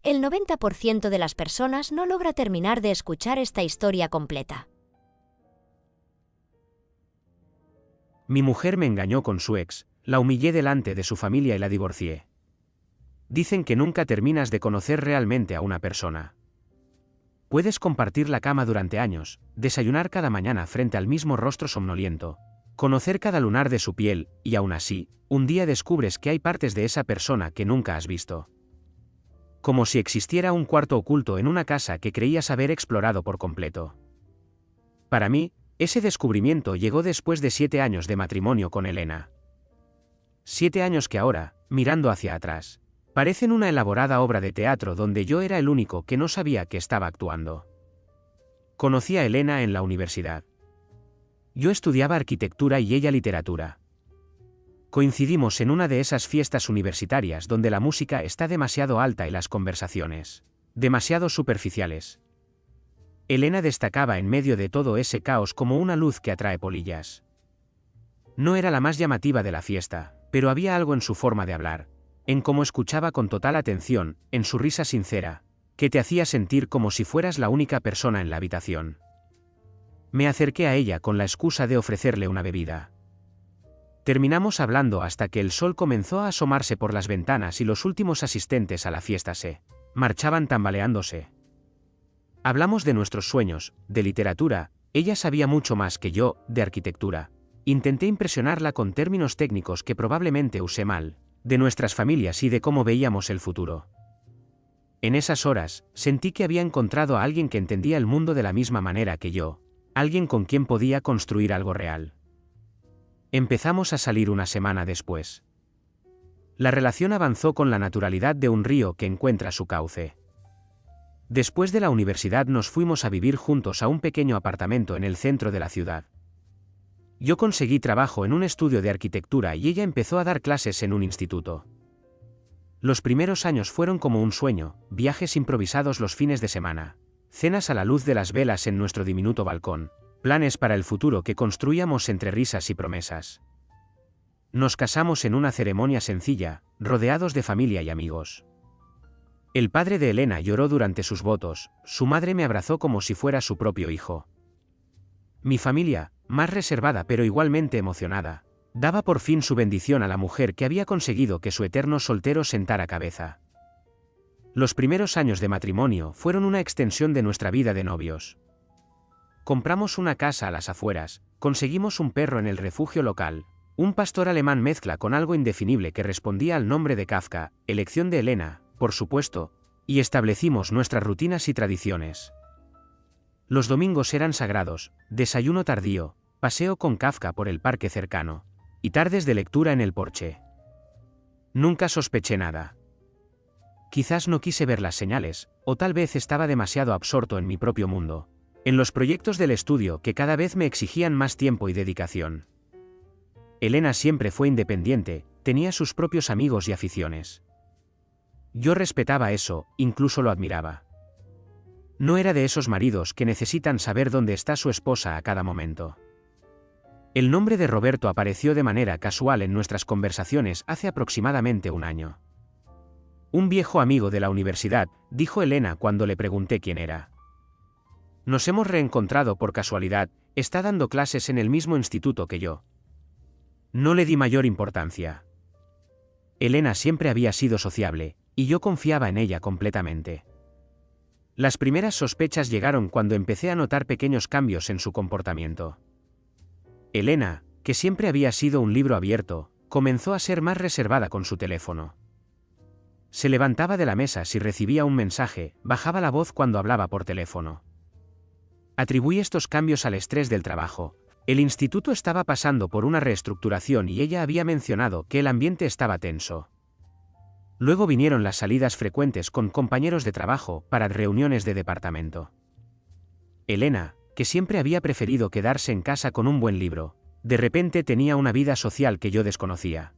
El 90% de las personas no logra terminar de escuchar esta historia completa. Mi mujer me engañó con su ex, la humillé delante de su familia y la divorcié. Dicen que nunca terminas de conocer realmente a una persona. Puedes compartir la cama durante años, desayunar cada mañana frente al mismo rostro somnoliento, conocer cada lunar de su piel, y aún así, un día descubres que hay partes de esa persona que nunca has visto. Como si existiera un cuarto oculto en una casa que creías haber explorado por completo. Para mí, ese descubrimiento llegó después de 7 años de matrimonio con Elena. 7 años que ahora, mirando hacia atrás, parecen una elaborada obra de teatro donde yo era el único que no sabía que estaba actuando. Conocí a Elena en la universidad. Yo estudiaba arquitectura y ella literatura. Coincidimos en una de esas fiestas universitarias donde la música está demasiado alta y las conversaciones demasiado superficiales. Elena destacaba en medio de todo ese caos como una luz que atrae polillas. No era la más llamativa de la fiesta, pero había algo en su forma de hablar, en cómo escuchaba con total atención, en su risa sincera, que te hacía sentir como si fueras la única persona en la habitación. Me acerqué a ella con la excusa de ofrecerle una bebida. Terminamos hablando hasta que el sol comenzó a asomarse por las ventanas y los últimos asistentes a la fiesta se marchaban tambaleándose. Hablamos de nuestros sueños, de literatura, ella sabía mucho más que yo, de arquitectura. Intenté impresionarla con términos técnicos que probablemente usé mal, de nuestras familias y de cómo veíamos el futuro. En esas horas, sentí que había encontrado a alguien que entendía el mundo de la misma manera que yo, alguien con quien podía construir algo real. Empezamos a salir una semana después. La relación avanzó con la naturalidad de un río que encuentra su cauce. Después de la universidad nos fuimos a vivir juntos a un pequeño apartamento en el centro de la ciudad. Yo conseguí trabajo en un estudio de arquitectura y ella empezó a dar clases en un instituto. Los primeros años fueron como un sueño, viajes improvisados los fines de semana, cenas a la luz de las velas en nuestro diminuto balcón, planes para el futuro que construíamos entre risas y promesas. Nos casamos en una ceremonia sencilla, rodeados de familia y amigos. El padre de Elena lloró durante sus votos, su madre me abrazó como si fuera su propio hijo. Mi familia, más reservada pero igualmente emocionada, daba por fin su bendición a la mujer que había conseguido que su eterno soltero sentara cabeza. Los primeros años de matrimonio fueron una extensión de nuestra vida de novios. Compramos una casa a las afueras, conseguimos un perro en el refugio local, un pastor alemán mezcla con algo indefinible que respondía al nombre de Kafka, elección de Elena, por supuesto, y establecimos nuestras rutinas y tradiciones. Los domingos eran sagrados, desayuno tardío, paseo con Kafka por el parque cercano, y tardes de lectura en el porche. Nunca sospeché nada. Quizás no quise ver las señales, o tal vez estaba demasiado absorto en mi propio mundo, en los proyectos del estudio que cada vez me exigían más tiempo y dedicación. Elena siempre fue independiente, tenía sus propios amigos y aficiones. Yo respetaba eso, incluso lo admiraba. No era de esos maridos que necesitan saber dónde está su esposa a cada momento. El nombre de Roberto apareció de manera casual en nuestras conversaciones hace aproximadamente un año. Un viejo amigo de la universidad, dijo Elena cuando le pregunté quién era. Nos hemos reencontrado por casualidad, está dando clases en el mismo instituto que yo. No le di mayor importancia. Elena siempre había sido sociable, y yo confiaba en ella completamente. Las primeras sospechas llegaron cuando empecé a notar pequeños cambios en su comportamiento. Elena, que siempre había sido un libro abierto, comenzó a ser más reservada con su teléfono. Se levantaba de la mesa si recibía un mensaje, bajaba la voz cuando hablaba por teléfono. Atribuí estos cambios al estrés del trabajo. El instituto estaba pasando por una reestructuración y ella había mencionado que el ambiente estaba tenso. Luego vinieron las salidas frecuentes con compañeros de trabajo para reuniones de departamento. Elena, que siempre había preferido quedarse en casa con un buen libro, de repente tenía una vida social que yo desconocía.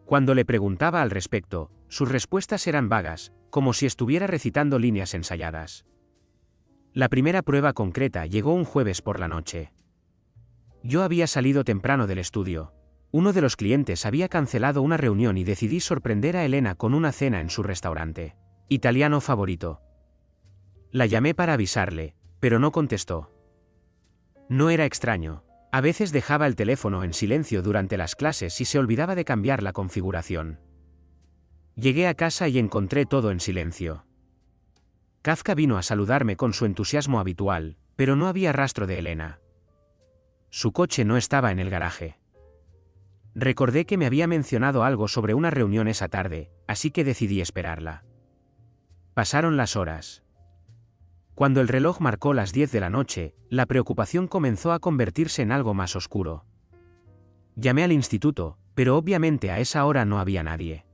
Cuando le preguntaba al respecto, sus respuestas eran vagas, como si estuviera recitando líneas ensayadas. La primera prueba concreta llegó un jueves por la noche. Yo había salido temprano del estudio. Uno de los clientes había cancelado una reunión y decidí sorprender a Elena con una cena en su restaurante. Italiano favorito. La llamé para avisarle, pero no contestó. No era extraño. A veces dejaba el teléfono en silencio durante las clases y se olvidaba de cambiar la configuración. Llegué a casa y encontré todo en silencio. Kafka vino a saludarme con su entusiasmo habitual, pero no había rastro de Elena. Su coche no estaba en el garaje. Recordé que me había mencionado algo sobre una reunión esa tarde, así que decidí esperarla. Pasaron las horas. Cuando el reloj marcó las 10 de la noche, la preocupación comenzó a convertirse en algo más oscuro. Llamé al instituto, pero obviamente a esa hora no había nadie.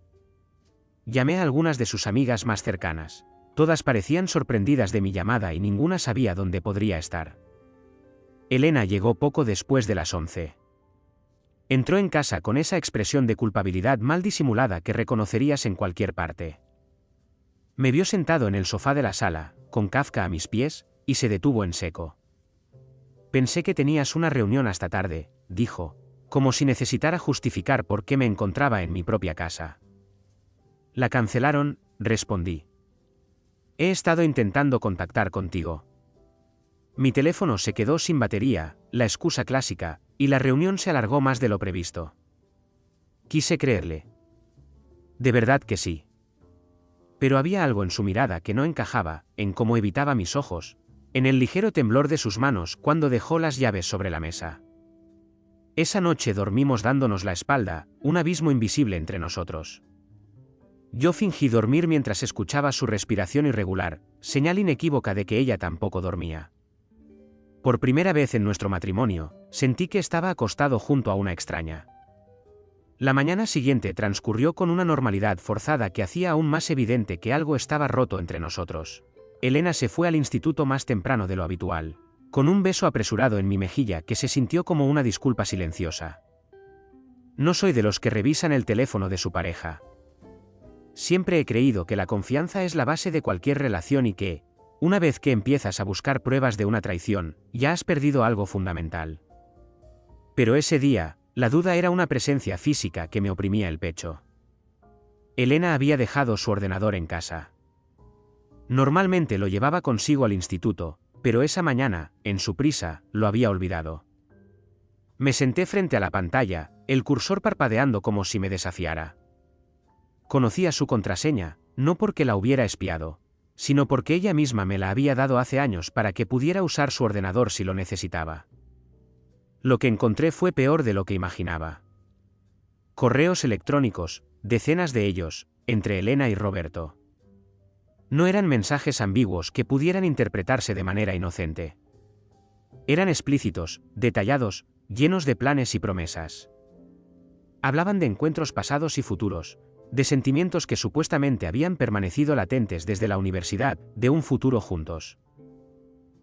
Llamé a algunas de sus amigas más cercanas. Todas parecían sorprendidas de mi llamada y ninguna sabía dónde podría estar. Elena llegó poco después de las 11. Entró en casa con esa expresión de culpabilidad mal disimulada que reconocerías en cualquier parte. Me vio sentado en el sofá de la sala, con Kafka a mis pies, y se detuvo en seco. Pensé que tenías una reunión hasta tarde, dijo, como si necesitara justificar por qué me encontraba en mi propia casa. La cancelaron, respondí. He estado intentando contactar contigo. Mi teléfono se quedó sin batería, la excusa clásica, y la reunión se alargó más de lo previsto. Quise creerle. De verdad que sí. Pero había algo en su mirada que no encajaba, en cómo evitaba mis ojos, en el ligero temblor de sus manos cuando dejó las llaves sobre la mesa. Esa noche dormimos dándonos la espalda, un abismo invisible entre nosotros. Yo fingí dormir mientras escuchaba su respiración irregular, señal inequívoca de que ella tampoco dormía. Por primera vez en nuestro matrimonio, sentí que estaba acostado junto a una extraña. La mañana siguiente transcurrió con una normalidad forzada que hacía aún más evidente que algo estaba roto entre nosotros. Elena se fue al instituto más temprano de lo habitual, con un beso apresurado en mi mejilla que se sintió como una disculpa silenciosa. No soy de los que revisan el teléfono de su pareja. Siempre he creído que la confianza es la base de cualquier relación y que, una vez que empiezas a buscar pruebas de una traición, ya has perdido algo fundamental. Pero ese día, la duda era una presencia física que me oprimía el pecho. Elena había dejado su ordenador en casa. Normalmente lo llevaba consigo al instituto, pero esa mañana, en su prisa, lo había olvidado. Me senté frente a la pantalla, el cursor parpadeando como si me desafiara. Conocía su contraseña, no porque la hubiera espiado, sino porque ella misma me la había dado hace años para que pudiera usar su ordenador si lo necesitaba. Lo que encontré fue peor de lo que imaginaba. Correos electrónicos, decenas de ellos, entre Elena y Roberto. No eran mensajes ambiguos que pudieran interpretarse de manera inocente. Eran explícitos, detallados, llenos de planes y promesas. Hablaban de encuentros pasados y futuros, de sentimientos que supuestamente habían permanecido latentes desde la universidad, de un futuro juntos.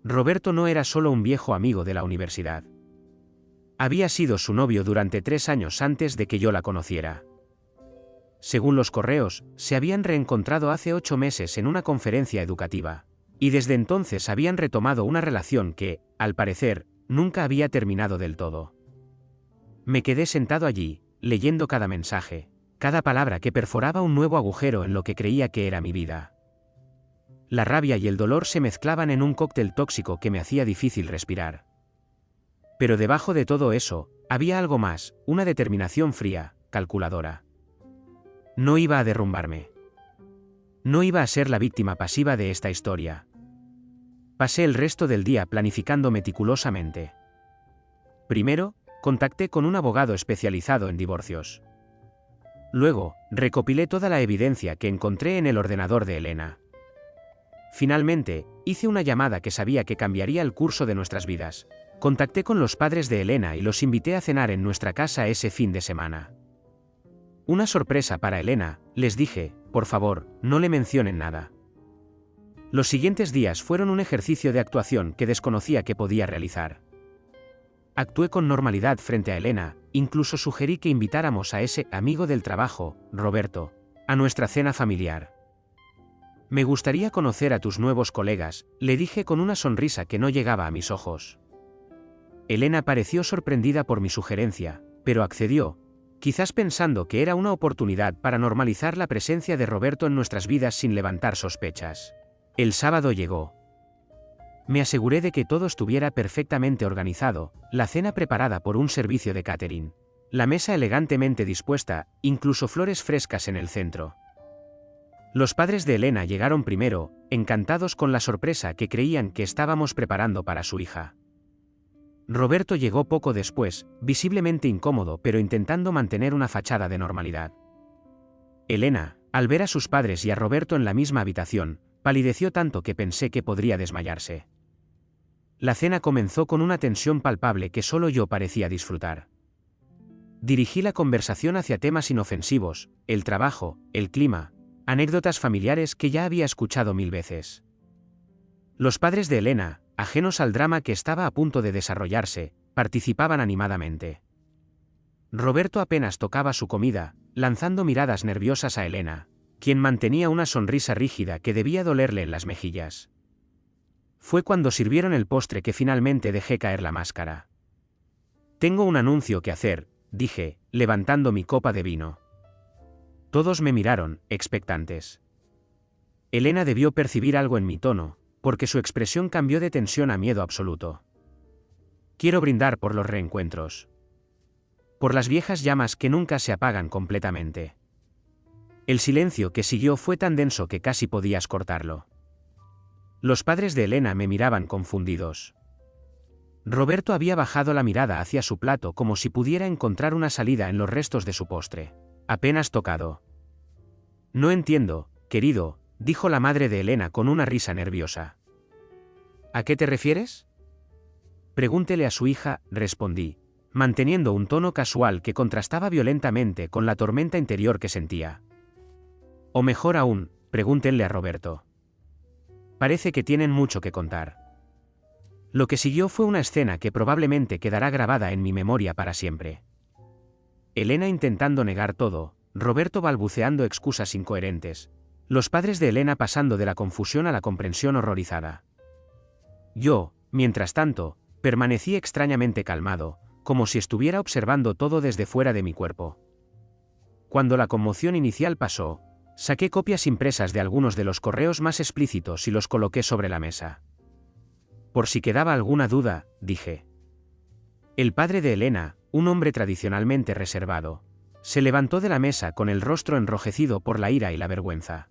Roberto no era solo un viejo amigo de la universidad. Había sido su novio durante 3 años antes de que yo la conociera. Según los correos, se habían reencontrado hace 8 meses en una conferencia educativa, y desde entonces habían retomado una relación que, al parecer, nunca había terminado del todo. Me quedé sentado allí, leyendo cada mensaje, cada palabra que perforaba un nuevo agujero en lo que creía que era mi vida. La rabia y el dolor se mezclaban en un cóctel tóxico que me hacía difícil respirar. Pero debajo de todo eso, había algo más, una determinación fría, calculadora. No iba a derrumbarme. No iba a ser la víctima pasiva de esta historia. Pasé el resto del día planificando meticulosamente. Primero, contacté con un abogado especializado en divorcios. Luego, recopilé toda la evidencia que encontré en el ordenador de Elena. Finalmente, hice una llamada que sabía que cambiaría el curso de nuestras vidas. Contacté con los padres de Elena y los invité a cenar en nuestra casa ese fin de semana. Una sorpresa para Elena, les dije, por favor, no le mencionen nada. Los siguientes días fueron un ejercicio de actuación que desconocía que podía realizar. Actué con normalidad frente a Elena, incluso sugerí que invitáramos a ese amigo del trabajo, Roberto, a nuestra cena familiar. Me gustaría conocer a tus nuevos colegas, le dije con una sonrisa que no llegaba a mis ojos. Elena pareció sorprendida por mi sugerencia, pero accedió, quizás pensando que era una oportunidad para normalizar la presencia de Roberto en nuestras vidas sin levantar sospechas. El sábado llegó. Me aseguré de que todo estuviera perfectamente organizado, la cena preparada por un servicio de catering, la mesa elegantemente dispuesta, incluso flores frescas en el centro. Los padres de Elena llegaron primero, encantados con la sorpresa que creían que estábamos preparando para su hija. Roberto llegó poco después, visiblemente incómodo pero intentando mantener una fachada de normalidad. Elena, al ver a sus padres y a Roberto en la misma habitación, palideció tanto que pensé que podría desmayarse. La cena comenzó con una tensión palpable que solo yo parecía disfrutar. Dirigí la conversación hacia temas inofensivos, el trabajo, el clima, anécdotas familiares que ya había escuchado 1000 veces. Los padres de Elena, ajenos al drama que estaba a punto de desarrollarse, participaban animadamente. Roberto apenas tocaba su comida, lanzando miradas nerviosas a Elena, quien mantenía una sonrisa rígida que debía dolerle en las mejillas. Fue cuando sirvieron el postre que finalmente dejé caer la máscara. Tengo un anuncio que hacer, dije, levantando mi copa de vino. Todos me miraron, expectantes. Elena debió percibir algo en mi tono, porque su expresión cambió de tensión a miedo absoluto. Quiero brindar por los reencuentros. Por las viejas llamas que nunca se apagan completamente. El silencio que siguió fue tan denso que casi podías cortarlo. Los padres de Elena me miraban confundidos. Roberto había bajado la mirada hacia su plato como si pudiera encontrar una salida en los restos de su postre, apenas tocado. No entiendo, querido, dijo la madre de Elena con una risa nerviosa. ¿A qué te refieres? Pregúntele a su hija, respondí, manteniendo un tono casual que contrastaba violentamente con la tormenta interior que sentía. O mejor aún, pregúntenle a Roberto. Parece que tienen mucho que contar. Lo que siguió fue una escena que probablemente quedará grabada en mi memoria para siempre. Elena intentando negar todo, Roberto balbuceando excusas incoherentes, los padres de Elena pasando de la confusión a la comprensión horrorizada. Yo, mientras tanto, permanecí extrañamente calmado, como si estuviera observando todo desde fuera de mi cuerpo. Cuando la conmoción inicial pasó, saqué copias impresas de algunos de los correos más explícitos y los coloqué sobre la mesa. Por si quedaba alguna duda, dije. El padre de Elena, un hombre tradicionalmente reservado, se levantó de la mesa con el rostro enrojecido por la ira y la vergüenza.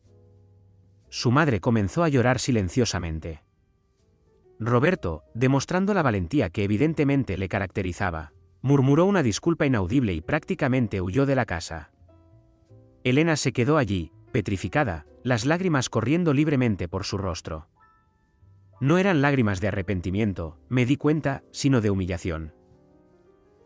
Su madre comenzó a llorar silenciosamente. Roberto, demostrando la valentía que evidentemente le caracterizaba, murmuró una disculpa inaudible y prácticamente huyó de la casa. Elena se quedó allí, petrificada, las lágrimas corriendo libremente por su rostro. No eran lágrimas de arrepentimiento, me di cuenta, sino de humillación.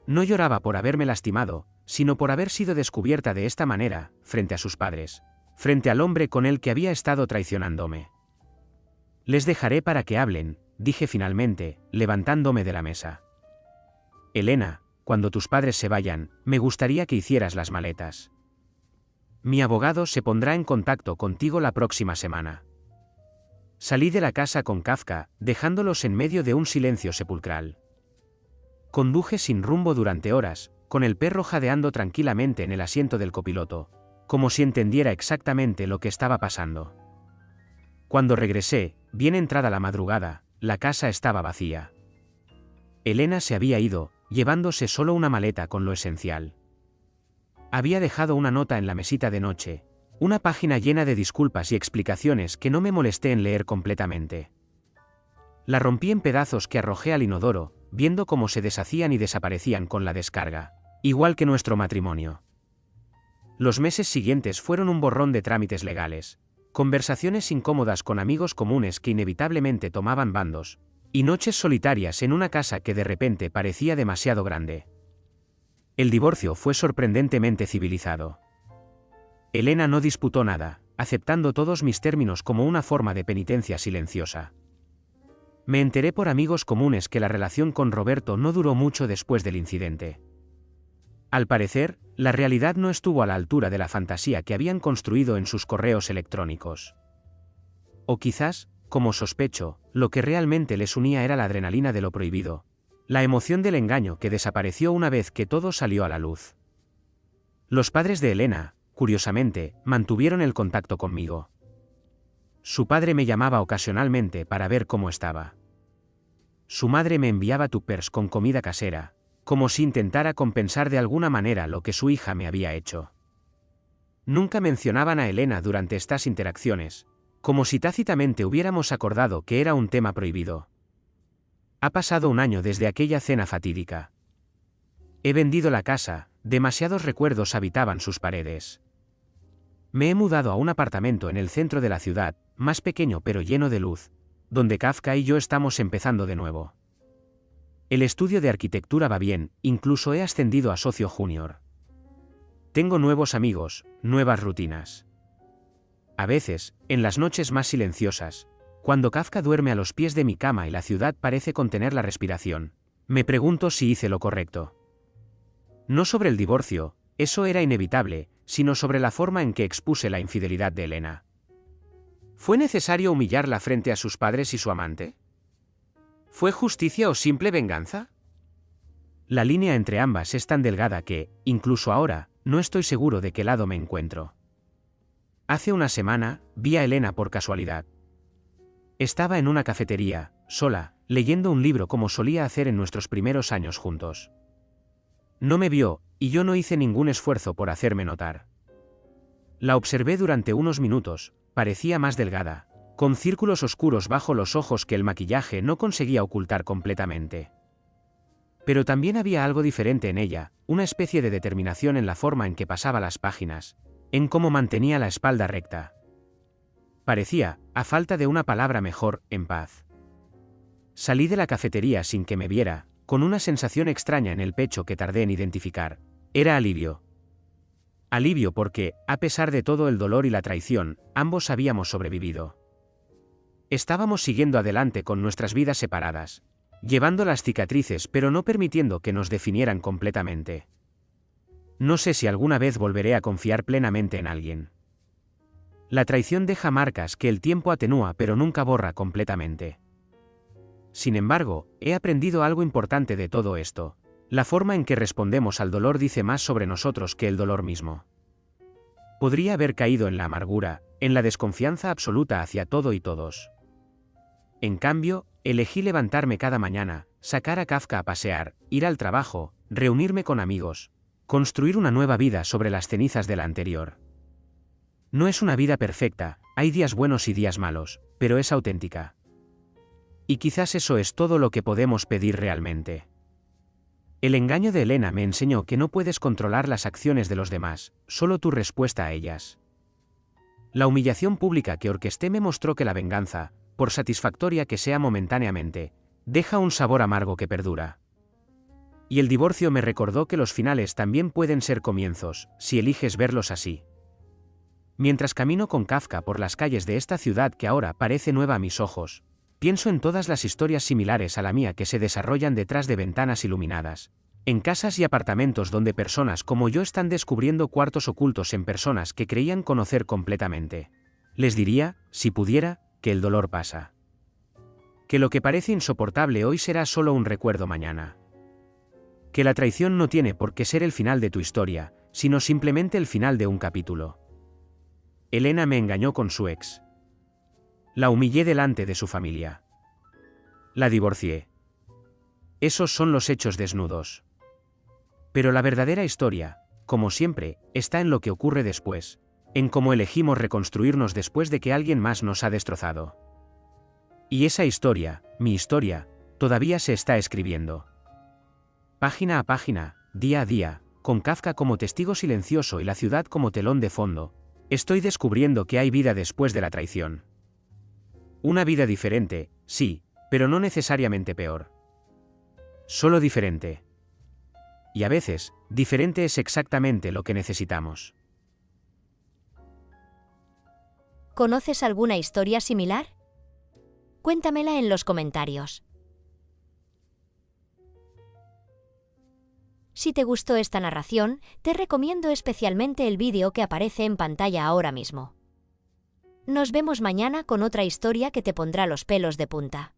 No lloraba por haberme lastimado, sino por haber sido descubierta de esta manera, frente a sus padres, frente al hombre con el que había estado traicionándome. Les dejaré para que hablen, dije finalmente, levantándome de la mesa. Elena, cuando tus padres se vayan, me gustaría que hicieras las maletas. Mi abogado se pondrá en contacto contigo la próxima semana. Salí de la casa con Kafka, dejándolos en medio de un silencio sepulcral. Conduje sin rumbo durante horas, con el perro jadeando tranquilamente en el asiento del copiloto, como si entendiera exactamente lo que estaba pasando. Cuando regresé, bien entrada la madrugada, la casa estaba vacía. Elena se había ido, llevándose solo una maleta con lo esencial. Había dejado una nota en la mesita de noche, una página llena de disculpas y explicaciones que no me molesté en leer completamente. La rompí en pedazos que arrojé al inodoro, viendo cómo se deshacían y desaparecían con la descarga, igual que nuestro matrimonio. Los meses siguientes fueron un borrón de trámites legales, conversaciones incómodas con amigos comunes que inevitablemente tomaban bandos, y noches solitarias en una casa que de repente parecía demasiado grande. El divorcio fue sorprendentemente civilizado. Elena no disputó nada, aceptando todos mis términos como una forma de penitencia silenciosa. Me enteré por amigos comunes que la relación con Roberto no duró mucho después del incidente. Al parecer, la realidad no estuvo a la altura de la fantasía que habían construido en sus correos electrónicos. O quizás, como sospecho, lo que realmente les unía era la adrenalina de lo prohibido, la emoción del engaño que desapareció una vez que todo salió a la luz. Los padres de Elena, curiosamente, mantuvieron el contacto conmigo. Su padre me llamaba ocasionalmente para ver cómo estaba. Su madre me enviaba tuppers con comida casera, como si intentara compensar de alguna manera lo que su hija me había hecho. Nunca mencionaban a Elena durante estas interacciones, como si tácitamente hubiéramos acordado que era un tema prohibido. Ha pasado un año desde aquella cena fatídica. He vendido la casa, demasiados recuerdos habitaban sus paredes. Me he mudado a un apartamento en el centro de la ciudad, más pequeño pero lleno de luz, donde Kafka y yo estamos empezando de nuevo. El estudio de arquitectura va bien, incluso he ascendido a socio junior. Tengo nuevos amigos, nuevas rutinas. A veces, en las noches más silenciosas, cuando Kafka duerme a los pies de mi cama y la ciudad parece contener la respiración, me pregunto si hice lo correcto. No sobre el divorcio, eso era inevitable, sino sobre la forma en que expuse la infidelidad de Elena. ¿Fue necesario humillarla frente a sus padres y su amante? ¿Fue justicia o simple venganza? La línea entre ambas es tan delgada que, incluso ahora, no estoy seguro de qué lado me encuentro. Hace una semana, vi a Elena por casualidad. Estaba en una cafetería, sola, leyendo un libro como solía hacer en nuestros primeros años juntos. No me vio, y yo no hice ningún esfuerzo por hacerme notar. La observé durante unos minutos, parecía más delgada, con círculos oscuros bajo los ojos que el maquillaje no conseguía ocultar completamente. Pero también había algo diferente en ella, una especie de determinación en la forma en que pasaba las páginas, en cómo mantenía la espalda recta. Parecía, a falta de una palabra mejor, en paz. Salí de la cafetería sin que me viera, con una sensación extraña en el pecho que tardé en identificar. Era alivio. Alivio porque, a pesar de todo el dolor y la traición, ambos habíamos sobrevivido. Estábamos siguiendo adelante con nuestras vidas separadas, llevando las cicatrices pero no permitiendo que nos definieran completamente. No sé si alguna vez volveré a confiar plenamente en alguien. La traición deja marcas que el tiempo atenúa pero nunca borra completamente. Sin embargo, he aprendido algo importante de todo esto. La forma en que respondemos al dolor dice más sobre nosotros que el dolor mismo. Podría haber caído en la amargura, en la desconfianza absoluta hacia todo y todos. En cambio, elegí levantarme cada mañana, sacar a Kafka a pasear, ir al trabajo, reunirme con amigos, construir una nueva vida sobre las cenizas de la anterior. No es una vida perfecta, hay días buenos y días malos, pero es auténtica. Y quizás eso es todo lo que podemos pedir realmente. El engaño de Elena me enseñó que no puedes controlar las acciones de los demás, solo tu respuesta a ellas. La humillación pública que orquesté me mostró que la venganza, por satisfactoria que sea momentáneamente, deja un sabor amargo que perdura. Y el divorcio me recordó que los finales también pueden ser comienzos, si eliges verlos así. Mientras camino con Kafka por las calles de esta ciudad que ahora parece nueva a mis ojos, pienso en todas las historias similares a la mía que se desarrollan detrás de ventanas iluminadas, en casas y apartamentos donde personas como yo están descubriendo cuartos ocultos en personas que creían conocer completamente. Les diría, si pudiera, que el dolor pasa. Que lo que parece insoportable hoy será solo un recuerdo mañana. Que la traición no tiene por qué ser el final de tu historia, sino simplemente el final de un capítulo. Elena me engañó con su ex. La humillé delante de su familia. La divorcié. Esos son los hechos desnudos. Pero la verdadera historia, como siempre, está en lo que ocurre después, en cómo elegimos reconstruirnos después de que alguien más nos ha destrozado. Y esa historia, mi historia, todavía se está escribiendo. Página a página, día a día, con Kafka como testigo silencioso y la ciudad como telón de fondo, estoy descubriendo que hay vida después de la traición. Una vida diferente, sí, pero no necesariamente peor. Solo diferente. Y a veces, diferente es exactamente lo que necesitamos. ¿Conoces alguna historia similar? Cuéntamela en los comentarios. Si te gustó esta narración, te recomiendo especialmente el vídeo que aparece en pantalla ahora mismo. Nos vemos mañana con otra historia que te pondrá los pelos de punta.